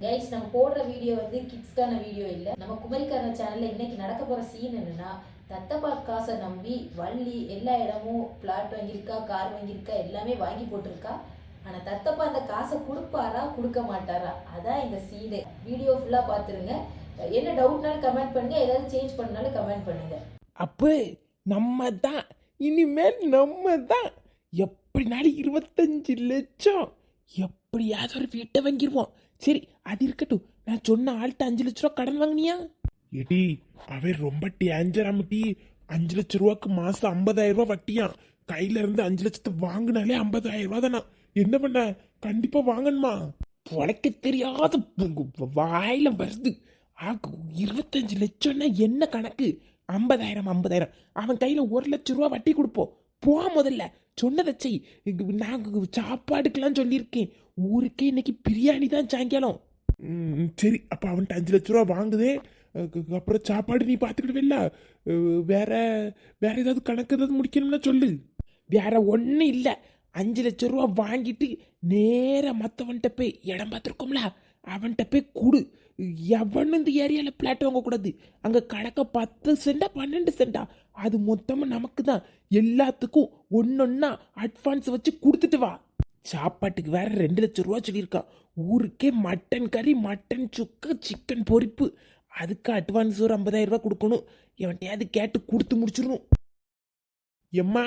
Guys, நம்ம போடுற video வந்து கிட்ஸ்க்கான வீடியோ இல்லை. நம்ம குமரிக்காரன சேனல்ல இன்னைக்கு நடக்க போற சீன் என்னன்னா, தத்தப்பா காசை நம்பி வள்ளி எல்லா இடமும் பிளாட் வாங்கியிருக்கா, கார் வாங்கியிருக்கா, எல்லாமே வாங்கி போட்டிருக்கா. ஆனா தத்தப்பா அந்த காசை கொடுப்பாரா கொடுக்க மாட்டாரா, அதான் இந்த சீனே. வீடியோ ஃபுல்லா பார்த்துருங்க. என்ன டவுட்னாலும் கமெண்ட் பண்ணுங்க, ஏதாவது சேஞ்ச் பண்ணாலும் கமெண்ட் பண்ணுங்க. அப்போ நம்ம தான் இனிமேல் நம்ம தான் எப்படினாலும் 25 லட்சம் எப்படியாவது ஒரு வீட்டை வாங்கிடுவோம். சரி, அது இருக்கட்டும். நான் சொன்ன ஆள்கிட்ட 5 லட்ச ரூபா கடன் வாங்கினியா? எடி அவன் ரொம்ப டேஞ்சராமட்டி. 5 லட்ச ரூபாய்க்கு மாசம் 50,000 ரூபாய் வட்டியான். கையில இருந்து 5 லட்சத்தை வாங்கினாலே 50,000 ரூபாய் தானா. என்ன பண்ண? கண்டிப்பா வாங்கணுமா? உனக்கு தெரியாத வாயில வருது. 25 லட்சம்னா என்ன கணக்கு? 50,000 அவன் கையில 1 லட்ச ரூபா வட்டி கொடுப்போம். போ, முதல்ல சொன்னதை செய். நாங்கள் சாப்பாடுக்கெல்லாம் சொல்லியிருக்கேன். ஊருக்கே இன்னைக்கு பிரியாணி தான் சாயங்காலம். சரி, அப்ப அவன்கிட்ட 5 லட்ச ரூபா வாங்குதே. அப்புறம் சாப்பாடு நீ பாத்துக்கிடுவில்ல. வேற வேற ஏதாவது கணக்கு ஏதாவது முடிக்கணும்னா சொல்லு. வேற ஒன்றும் இல்லை. 5 லட்ச ரூபா வாங்கிட்டு நேர மற்றவன்கிட்ட போய் இடம் பார்த்துருக்கோம்ல, அவன்கிட்ட போய் கொடு. எவனும் இந்த ஏரியாவில் பிளாட் வாங்கக்கூடாது. அங்கே கணக்க 10 சென்டா 12 சென்டா அது மொத்தமாக நமக்கு தான். எல்லாத்துக்கும் ஒன்னொன்னா அட்வான்ஸ் வச்சு கொடுத்துட்டு வா. சாப்பாட்டுக்கு வேற 2 லட்ச ரூபா சொல்லியிருக்கான். ஊருக்கே மட்டன் கறி, மட்டன் சுக்கு, சிக்கன் பொரிப்பு. அதுக்கு அட்வான்ஸ் ஒரு 50,000 ரூபா கொடுக்கணும். எவன்கிட்டயாவது கேட்டு கொடுத்து முடிச்சிடணும். எம்மா,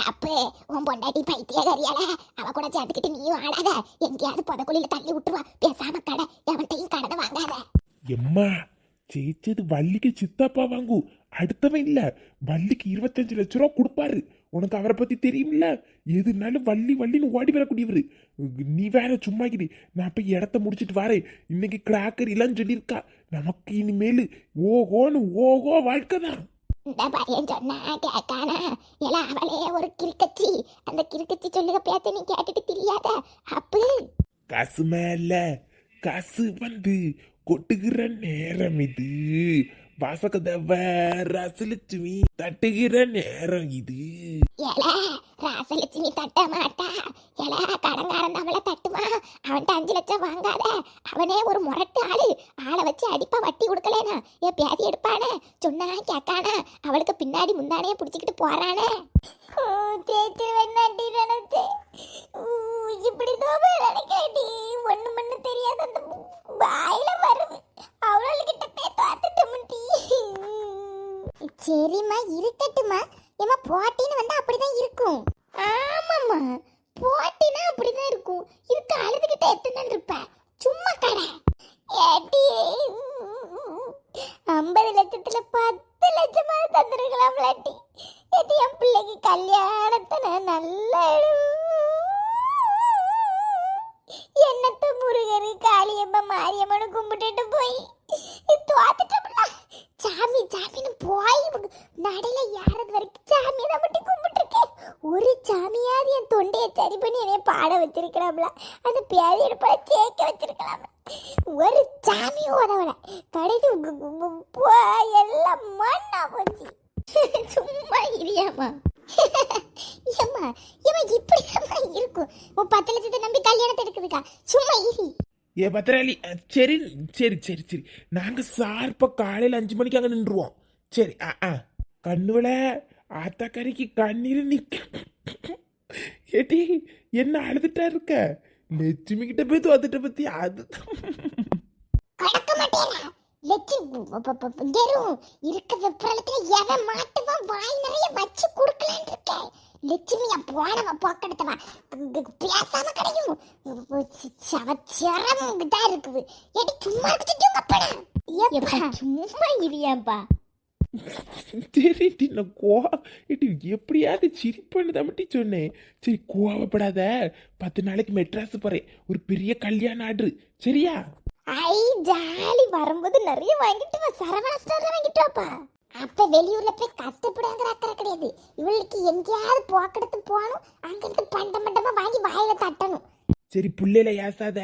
அப்பே உன் பொண்டாட்டி பைத்தியகாரியால அவ கூட சேர்த்துக்கிட்டு நீயும் ஆடாத. எங்கேயாவது புதக்குழியில தள்ளி விட்டுருவா. பேசாம கடை எவன்கிட்டையும் கடனை வாங்காத. எம்மா, ஜெயிச்சது வள்ளிக்கு சித்தாப்பா வாங்கு. அடுத்தவன் இல்ல, வள்ளிக்கு 25 லட்ச ரூபா கொடுப்பாரு. உனக்கு அவரை பத்தி தெரியும்ல. எதுனாலும் வள்ளி வள்ளின்னு ஓடி வரக்கூடியவரு. நீ வேற சும்மாக்கிடு. நான் போய் இடத்த முடிச்சிட்டு வரேன். இன்னைக்கு கிராக்கர் இல்லன்னு சொல்லியிருக்கா. நமக்கு இனிமேல் ஓஹோன்னு ஓஹோ வாழ்க்கை தான். இந்த பையன் சொன்னா கேட்கானா? எல்லாம் அவளே ஒரு கிறுக்கச்சி. அந்த கிறுக்கச்சி சொல்லுக பேத்த நீ கேட்டுட்டு தெரியாத. அப்பு காசு மேல காசு வந்து கொட்டுகிற நேரம் இது. வாசகதவ ரசலட்சுமி தட்டுகிற நேரம் இது. ஏல ராசலட்சுமி தட்ட மாட்டா. ஏல கடங்காரன் அவளை தட்டுவான். அவன்கிட்ட 5 லட்சம் வாங்காத. அவனே ஒரு முரட்டு ஆளு. ஆளை வச்சு அடிப்பா. வட்டி கொடுக்கலேனா என் பேதி எடுப்பானே. சொன்னா கேட்கானா? அவளுக்கு பின்னாடி முந்தானையே பிடிச்சிக்கிட்டு போறானே. இப்படிதான் நினைக்காட்டி ஒண்ணு மண்ணு தெரியாத அந்த வாயில வருது. அவளுக்கிட்ட போய் பார்த்துட்டோம்டி. சரிம்மா, இருக்கட்டுமா. ஏமா போட்டின்னு வந்தா அப்படிதான் இருக்கும். ஆமாம்மா, போட்டினா அப்படிதான் இருக்கும். இதுக்கு அழுதுகிட்ட எத்தனை இருப்ப? சும்மா கடை ஏட்டி 50 லட்சத்துல 10 லட்சமா தந்துருக்கலாம்லாட்டி. ஏட்டி என் பிள்ளைக்கு கல்யாணத்தை நான் நல்ல என்னத்த முருகரு காளியம்மா மாரியம்மனு கும்பிட்டுட்டு போய் தோத்துட்டோம்ல. சாமி சாமின்னு போய் நடையில யாரது வரைக்கும் சாமியை தான் மட்டும் கும்பிட்டுருக்கேன். ஒரு சாமியாவது என் தொண்டையை சரி பண்ணி என்னைய பாட வச்சிருக்கலாம்ல. அந்த பேதி எடுப்பா சேர்க்க வச்சிருக்கலாம்ல. ஒரு சாமியும் உதவல. கடைசி எல்லாம் மண்ணா போச்சு. சும்மா இரியாமா. ஏம்மா ஏம்மா இப்படிதாம்மா இருக்கும். 10 லட்சத்தை நம்பி கல்யாணத்தை எடுக்குதுக்கா. சும்மா இரி. ஏ பத்திராளி, சரி சரி சரி சரி, நாங்க சார்பா காலையில 5 மணிக்கு அங்க நின்றுவோம். சரி. கண்ணுவல ஆத்தாக்கறிக்கு கண்ணீர் நிக்க. ஏட்டி என்ன அழுதுட்டா இருக்க? லட்சுமி கிட்ட போய் தோத்துட்ட பத்தி அது கடக்க மாட்டேனா? லட்சுமி இருக்க வெப்பரத்துல எவன் மாட்டுவான்? வாய் நிறைய வச்சு கொடுக்கலான்னு இருக்கேன். லட்சுமியா போனவ போக்கெடுத்தவா பேசாம கிடைக்கும். சவச்சரம் தான் இருக்குது. ஏடி சும்மா இருந்துட்டு சும்மா இரியாப்பா. சரி, நான் எப்படியாவது சிரிப்பண்ணு தான் மட்டும் சொன்னேன். சரி, கோவப்படாத. 10 நாளைக்கு மெட்ராஸ் போறேன். ஒரு பெரிய கல்யாண ஆர்டர். சரியா? ஐ ஜாலி. வரும்போது நிறைய வாங்கிட்டு வா. சரவணா ஸ்டோர்ல வாங்கிட்டு வாப்பா. அப்ப வெளியூர்ல போய் கஷ்டப்படுங்கிற அக்கறை கிடையாது. இவளுக்கு எங்கேயாவது போக்கெடுத்து போகணும். அங்கிருந்து பண்டமா வாங்கி வாயில தட்டணும். சரி, பிள்ளைல ஏசாத.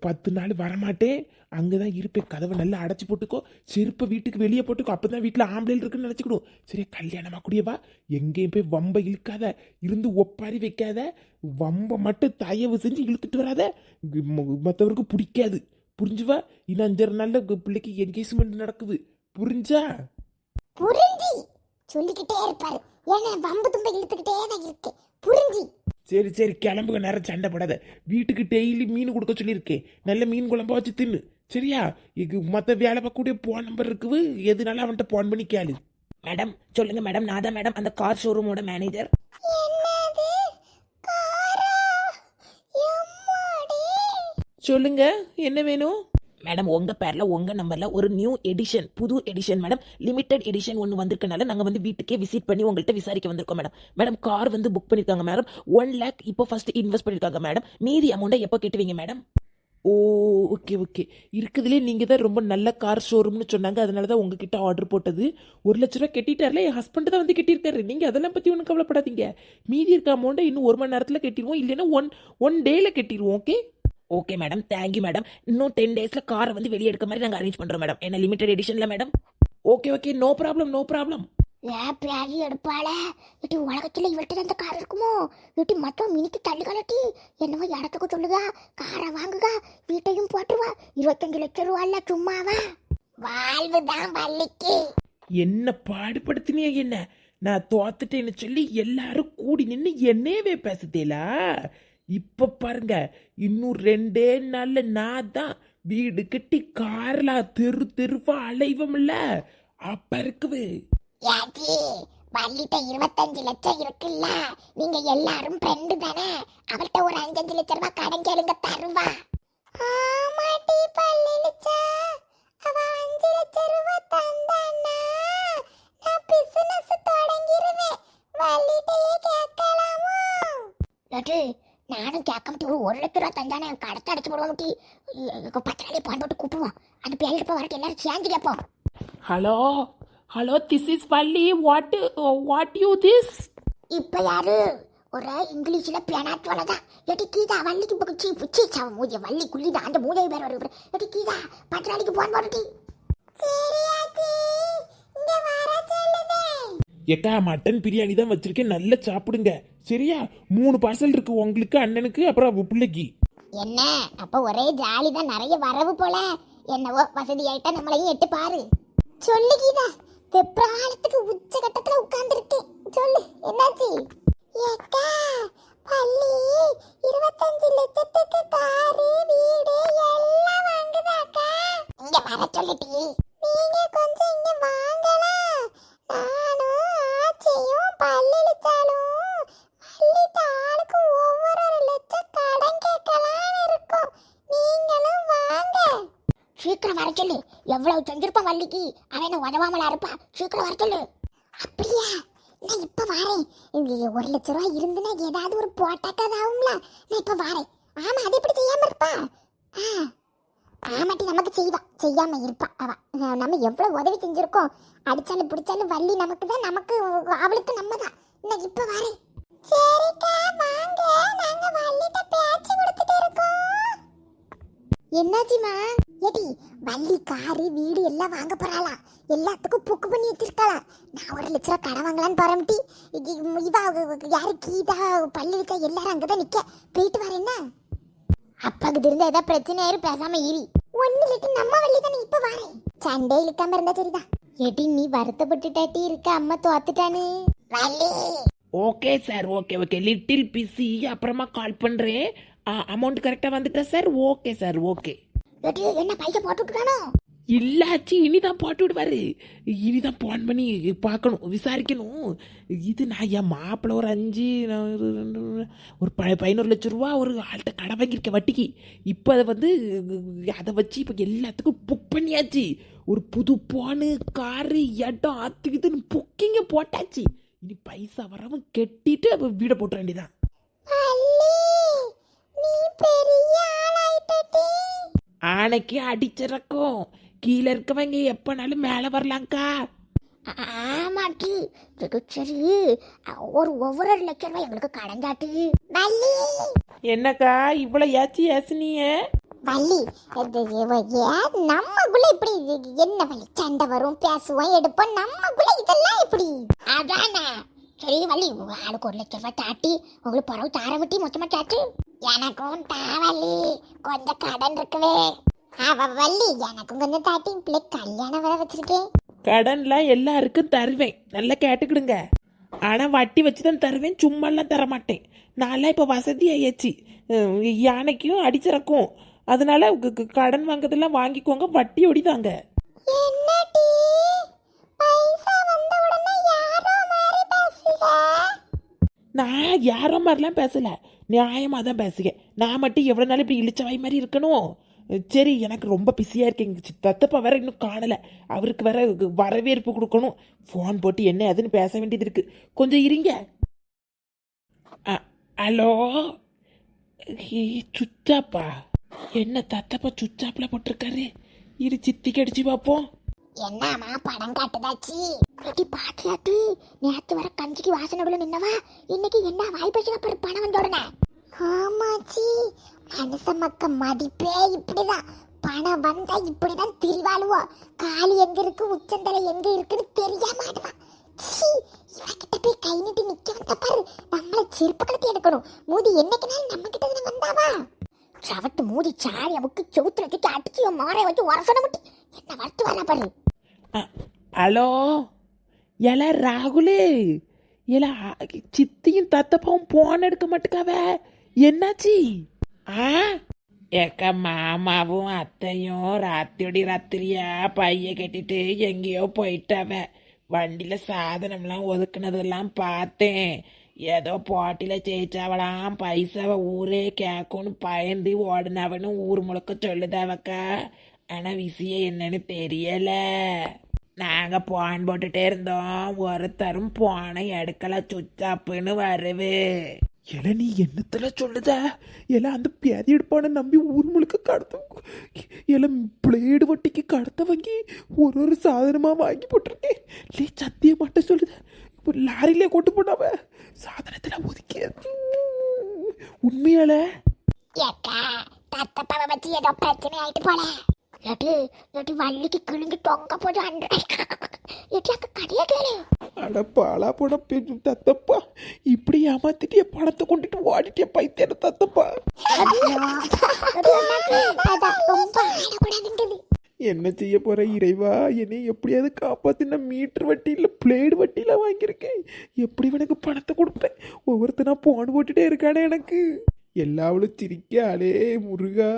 10 நாள் வரமாட்டேன். அங்கதான் இருப்பேன். கதவை நல்லா அடைச்சி போட்டுக்கோ. செருப்பை வீட்டுக்கு வெளியே போட்டுக்கோ. அப்பதான் வீட்டுல ஆம்பளை இருக்குன்னு நினைச்சுக்கிடும். சரி, கல்யாணமா கூடியவா. எங்கேயும் போய் வம்ப இழுக்காத. இருந்து ஒப்பாரி வைக்காத. வம்ப மட்டும் தயவு செஞ்சு இழுத்துட்டு வராத. மற்றவருக்கு பிடிக்காது. புரிஞ்சுவா? இன்னும் 5 நாள்ல பிள்ளைக்கு என்கேஜ்மெண்ட் நடக்குது. புரிஞ்சா? புரிஞ்சி சொல்லிக்கிட்டே இருப்பாரு. ஏன்னா வம்பு தும்ப இழுத்துக்கிட்டே தான் இருக்கு. புரிஞ்சி. சரி சரி கிளம்புக, நேரம் சண்டை போடாத. வீட்டுக்கு டெய்லி மீன் கொடுக்க சொல்லியிருக்கேன். நல்ல மீன் குழம்பா வச்சு தின்னு. சரியா? இது மற்ற வேலை பார்க்கக்கூடிய போன் நம்பர் இருக்குது, எதுனாலும் அவன்கிட்ட போன் பண்ணி கேளு. மேடம் சொல்லுங்க மேடம், நான் தான் மேடம் அந்த கார் ஷோரூமோட மேனேஜர். என்னது காரா? எம்மாடி. சொல்லுங்க, என்ன வேணும்? மேடம் உங்க பேர்ல உங்க நம்பர்ல ஒரு நியூ எடிஷன், புது எடிஷன் மேடம், லிமிடெட் எடிஷன் ஒன்று வந்திருக்கனால நாங்கள் வந்து வீட்டுக்கே விசிட் பண்ணி உங்கள்கிட்ட விசாரிக்க வந்திருக்கோம் மேடம். மேடம் கார் வந்து புக் பண்ணிருக்காங்க மேடம். 1 lakh இப்போ ஃபர்ஸ்ட் இன்வெஸ்ட் பண்ணிருக்காங்க மேடம். மீதி அமௌண்ட்டை எப்போ கேட்டுவீங்க மேடம்? ஓ ஓகே ஓகே. இருக்குதுலே நீங்கள் தான் ரொம்ப நல்ல கார் ஷோரூம்னு சொன்னாங்க, அதனால தான் உங்ககிட்ட ஆர்டர் போட்டது. 1,00,000 ரூபா கட்டிட்டார்ல, என் ஹஸ்பண்ட் தான் வந்து கட்டியிருக்காரு. நீங்கள் அதெல்லாம் பற்றி ஒன்றும் கவலைப்படாதீங்க. மீதி இருக்க அமௌண்ட்டை இன்னும் 1 மணி நேரத்தில் கட்டிடுவோம், இல்லைன்னா ஒன் டேயில் கட்டிடுவோம். Okay okay madam, thank you madam. இன்னும் 10 daysல காரை வந்து வெளியே எடுக்க மாதிரி நாங்கள் அரேஞ்ச் பண்ணுறோம் மேடம். என்ன லிமிடெட் எடிஷன்ல madam. Okay okay, no problem no problem. ஏன் பியாரி எடுப்பாள? இட்டி உலகத்துல இவள்கிட்ட அந்த கார் இருக்குமோ? இட்டி மொத்தம் மினிக்கு தள்ளி கலட்டி என்னவோ இடத்துக்கு சொல்லுங்க, காரை வாங்குக, வீட்டையும் போட்டுருவா. 25 லட்சம் ரூபாய்ல சும்மாவா? வாழ்வுதான் வள்ளிக்கு. என்ன பாடுபடுத்தினியா என்ன? நான் தோத்துட்டேன்னு சொல்லி எல்லாரும் கூடி நின்று என்னவே பேசுதேலா? இப்ப பாருங்க, இன்னும் 2 நாள்ல நான் தான் வீடு கட்டி கார்ல தெருவா அலைவம்ல, அப்ப இருக்குது. யாச்சி வள்ளிட்ட 25 லட்சம் இருக்குல்ல, நீங்க எல்லாரும் ஃப்ரெண்டு தானே, அவள்கிட்ட ஒரு 5 லட்சம் ரூபாய் கடன் கேளுங்க, தருவா. ஆமாட்டி பள்ளிச்சா, அவ 5 லட்சம் ரூபாய் தந்தானா நான் பிசினஸ் தொடங்கிடுவேன். வள்ளிட்டையே கேட்கலாமா? டாக்டர் நானும் கேட்க மாட்டேன். 1 லட்சம் ரூபாய் தந்தானே கடத்தை அடைச்சு போடுவோம். 10 நாளே பான் போட்டு கூப்பிடுவோம். அந்த பேருக்கு இப்போ வரட்டு எல்லாரும் சேர்ந்து கேட்போம். Hello hello, this is Valli. What you this? இப்ப யாரு? ஒரு இங்கிலீஷ்ல பியானாத்வலதான். எட்டி கீதா வள்ளிக்கு புகச்சி புச்சி சாவ மூஜ வள்ளி குள்ளிதா அந்த மூஜை பேர் வருது. எட்டி கீதா 10 நாளைக்கு போன் போடுடி. சரியாச்சி, இங்க வர சொல்லுதே. ஏக்கா மட்டன் பிரியாணி தான் வச்சிருக்கேன், நல்லா சாப்பிடுங்க. சரியா? 3 பார்சல் இருக்கு, உங்களுக்கு, அண்ணனுக்கு, அப்புறம் பிள்ளைக்கு. என்ன அப்ப ஒரே ஜாலி தான், நிறைய வரவு போல. என்னவோ வசதி ஆயிட்டா நம்மளையும் எட்டு பாரு. சொல்லு கீதா, வெப்ராளத்துக்கு உச்ச கட்டத்துல உட்கார்ந்துருக்கேன். சொல்லு என்னாச்சு? ஏக்கா பள்ளி 25 லட்சத்துக்கு காரு வீடு எல்லாம் வாங்குதாக்கா. இங்க வர சொல்லிட்டி. நீங்க கொஞ்சம் இங்க வாங்கலாம். நானும் ஆச்சியும் பள்ளிச்சாலும் வள்ளிட்ட ஆளுக்கு ஒவ்வொரு லட்சம் கடன் கேட்கலான்னு இருக்கோம். நீங்களும் வாங்க. சீக்கிரம் வர சொல்லு. எவ்வளவு செஞ்சிருப்பான் வள்ளிக்கு, அவன் உதவாமலா இருப்பா. சீக்கிரம் வர சொல்லு. அப்படியா? நான் இப்ப வாரேன். 1 லட்சம் ரூபாய் இருந்துன்னா ஏதாவது ஒரு போட்டாக்காது ஆகும்ல. நான் இப்ப வாரேன். ஆமா, அது எப்படி செய்யாம இருப்பா? ஆமாட்டி, நமக்கு செய்வா, செய்யாம இருப்பா அவ. நம்ம எவ்வளவு உதவி செஞ்சிருக்கோம். அடிச்சாலும் பிடிச்சாலும் வள்ளி நமக்கு தான், நமக்கு அவளுக்கு நம்ம தான். நான் இப்ப வாரேன். சரிக்கா வாங்க, நாங்க வள்ளிட்ட பேச்சு கொடுத்துட்டு இருக்கோம். என்னாச்சுமா? ஏடி வள்ளி காரு வீடு எல்லாம் வாங்க போறாளா? எல்லாத்துக்கும் புக்கு பண்ணி வச்சிருக்காளாம். நான் 1 லட்சம் ரூபாய் கடன் வாங்கலான்னு போறேன்டி. இவா யாரு கீதா பள்ளி வச்சா எல்லாரும் அங்கதான் நிக்க. போயிட்டு வரேன்னா அப்பாக்கு தெரிஞ்ச ஏதாவது பிரச்சனை ஆயிரும், பேசாம ஈரி. 1 லிட்டர் நம்ம வள்ளி தானே. இப்ப வரேன். சண்டே இழுக்காம இருந்தா சரிதான். ஏடி நீ வருத்தப்பட்டுட்டாட்டி இருக்க, அம்மா தோத்துட்டானு. Valli okay sir, okay okay, little busy, அப்புறமா கால் பண்ணுறேன். அமௌண்ட் கரெக்டாக வந்துட்டா சார்? Okay sir, okay. ஏடி என்ன பைசா போட்டு விட்டுறானோ? இல்லாச்சு, இனிதான் போட்டு விடுவாரு. இனிதான் போன் பண்ணி பார்க்கணும், விசாரிக்கணும். இது நான் என் மாப்பிள்ள ஒரு 5 ஒரு 11 லட்சம் ரூபா ஒரு ஆள்கிட்ட கடை வாங்கியிருக்கேன் வட்டிக்கு. இப்போ அதை வந்து அதை வச்சு இப்போ எல்லாத்துக்கும் புக் பண்ணியாச்சு. ஒரு புது போனு, காரு, இடம், அது இதுன்னு புக்கிங்க போட்டாச்சு. இனி பைசா வரவும் கெட்டிட்டு வீடை போட்டுற வேண்டியதான். நீ பெரிய ஆளாயிட்டடி. ஆனைக்கு அடிச்சிறக்கும், கீழே இருக்கவங்க எப்பனாலும் மேலே வரலாங்க்கா. ஆமாட்டி, சரி ஒவ்வொரு லட்சம் ரூபாய் எங்களுக்கு கடன் காட்டு. வள்ளி என்னக்கா இவ்வளோ ஏசினிய? வள்ளி நம்மக்குள்ள இப்படி என்ன வள்ளி சண்டை வரும், பேசுவோம், எடுப்போம். நம்மக்குள்ள இதெல்லாம் இப்படி அதானே. சரி வள்ளி, ஆளுக்கு 1 லட்சம் ரூபாய் தாட்டி உங்களுக்கு பரவு தார விட்டி மொத்தமா தாட்டு. எனக்கும் தாவள்ளி, கொஞ்சம் கடன் இருக்குவே. வள்ளி எனக்கும் கொஞ்சம் தாட்டி பிள்ளை கல்யாணம் வர வச்சிருக்கேன். கடன்லாம் எல்லாருக்கும் தருவேன், நல்லா கேட்டுக்கிடுங்க. ஆனால் வட்டி வச்சு தான் தருவேன், சும்மாலாம் தரமாட்டேன். நான்லாம் இப்போ வசதி ஆயாச்சு, யானைக்கும் அடிச்சிறக்கும். அதனால கடன் வாங்குறதெல்லாம் வாங்கிக்கோங்க, வட்டி ஒடிதாங்க. என்னடி பைசா வந்த உடனே யாரோ மாதிரி பேசுக? நான் யாரோ மாதிரிலாம் பேசல, நியாயமாக தான் பேசுகிறேன். நான் மட்டும் எவ்வளோ நாள் இப்படி இழிச்சவாய் மாதிரி இருக்கணும்? சரி, எனக்கு ரொம்ப பிஸியாக இருக்கேங்க. தத்தப்பா வேற இன்னும் காணலை, அவருக்கு வேற வரவேற்பு கொடுக்கணும். ஃபோன் போட்டு என்ன அதுன்னு பேச வேண்டியது இருக்கு, கொஞ்சம் இருங்க. ஹலோ, சுச்சாப்பா? என்ன தத்தப்பா சுச்சாப்பில் போட்டிருக்காரு? இரு சித்திக்கு அடிச்சு பார்ப்போம். என்னம்மா படம் காட்டுதாச்சு? வெட்டி பாட்டியாட்டு நேத்து வர கஞ்சிக்கு வாசனை நின்னவா இன்னைக்கு என்ன வாய் பேசுக பாரு பணம் வந்த உடனே. ஆமாச்சி, மனுஷ மக்க மதிப்பே இப்படிதான். பணம் வந்தா இப்படிதான் திரிவாளுவோம். காலி எங்க இருக்கு, உச்சந்தலை எங்க இருக்குன்னு தெரிய மாட்டேதான். இவகிட்ட போய் கை நீட்டி நிக்க வந்த பாரு, நம்மள செருப்பு கலத்தி எடுக்கணும். மூதி என்னைக்குனாலும் நம்ம கிட்ட தானே வந்தாவா? சவட்டு மூதி சாரி அவுக்கு செவுத்துல தூக்கி அடிச்சு மாறைய வச்சு வரசனை முட்டி என்ன வளர்த்து வரல பாரு. ஹலோ, எல ராகுலே, எல சித்தியும் தத்தப்பாவும் போன் எடுக்க மாட்டுக்காவ, என்னாச்சு? ஏக்க மாமாவும் அத்தையும் ராத்திரியா பைய கட்டிட்டு எங்கேயோ போயிட்டாவ. வண்டியில சாதனம்லாம் ஒதுக்குனதெல்லாம் பார்த்தேன். ஏதோ போட்டியில் ஜெயிச்சாவலாம், பைசாவை ஊரே கேட்கும்னு பயந்து ஓடுனவனு ஊர் முழுக்க சொல்லுதாவக்கா. ஆனால் விஷயம் என்னன்னு தெரியல. நாங்கள் போன் போட்டுட்டே இருந்தோம், ஒருத்தரும் போனை எடுக்கல, சுச்சாப்புன்னு வருது. எல நீ என்னத்துல சொல்லுத? எல அந்த பேதி எடுப்பான நம்பி ஊர் முழுக்க கடத்த, எல பிளேடு வட்டிக்கு கடத்த வாங்கி ஒரு சாதனமா வாங்கி போட்டிருக்கேன். லே சத்திய மாட்ட சொல்லுத, இப்போ லாரியிலே கொண்டு போனாவ சாதனத்துல ஒதுக்கி. உண்மையால ஏக்கா தத்தப்பாவை வச்சு ஏதோ பிரச்சனை ஆயிட்டு போல. ஏட்டி வள்ளிக்கு கிழிஞ்சு தொங்க போது ஏட்டி அக்க கடையா கேளு. அட பாலா போட பெண் தத்தப்பா, இப்படி ஏமாத்திட்டிய, பணத்தை கொண்டுட்டு ஓடிட்டிய பைத்தியான தத்தப்பா. என்ன செய்ய போற இறைவா, என்னை எப்படியாவது காப்பாத்தி. நான் மீட்டர் வட்டியில பிளேடு வட்டியில வாங்கியிருக்கேன். எப்படி எனக்கு பணத்தை கொடுப்பேன்? ஒவ்வொருத்தனா போன் போட்டுட்டே இருக்கானே எனக்கு. எல்லாவளும் சிரிக்காளே முருகா.